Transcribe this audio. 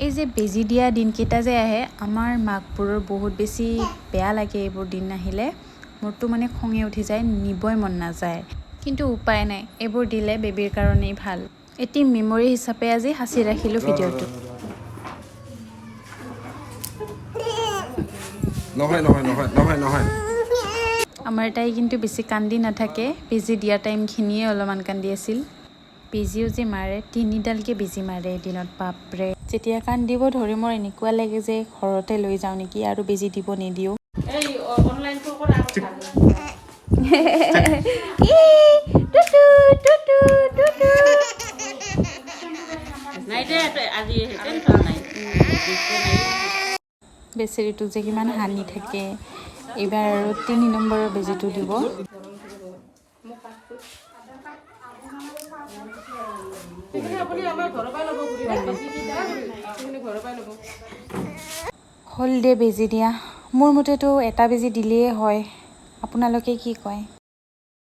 এই যে বেজি দিয়া দিনকেইটা যে আহে আমাৰ মাকবোৰৰ বহুত বেছি বেয়া লাগে এইবোৰ দিন আহিলে মোৰতো মানে খঙে উঠি যায় নিবই মন নাযায় কিন্তু উপায় নাই এইবোৰ দিলে বেবিৰ কাৰণেই ভাল এটি মেমৰি হিচাপে আজি সাঁচি ৰাখিলোঁ ভিডিঅ'টো নহয় আমাৰ তাই কিন্তু বেছি কান্দি নাথাকে বেজি দিয়া টাইমখিনিয়ে অলপমান কান্দি আছিল বেজিও যে মাৰে 3ডালকে বেজি মাৰে এদিনত বাপৰে যেতিয়া কান্দিব ধৰি মোৰ এনেকুৱা লাগে যে ঘৰতে লৈ যাওঁ নেকি আৰু বেজি দিব নিদিও এই অনলাইনটো কৰা নাই দে আজি টেনচন নাই বেচেৰিটো যে কিমান হানি থাকে এইবাৰ আৰু 3 নম্বৰৰ বেজিটো দিব হল দে বেজি দিয়া মোৰ মতেতো এটা বেজি দিলেই হয় আপোনালোকে কি কয়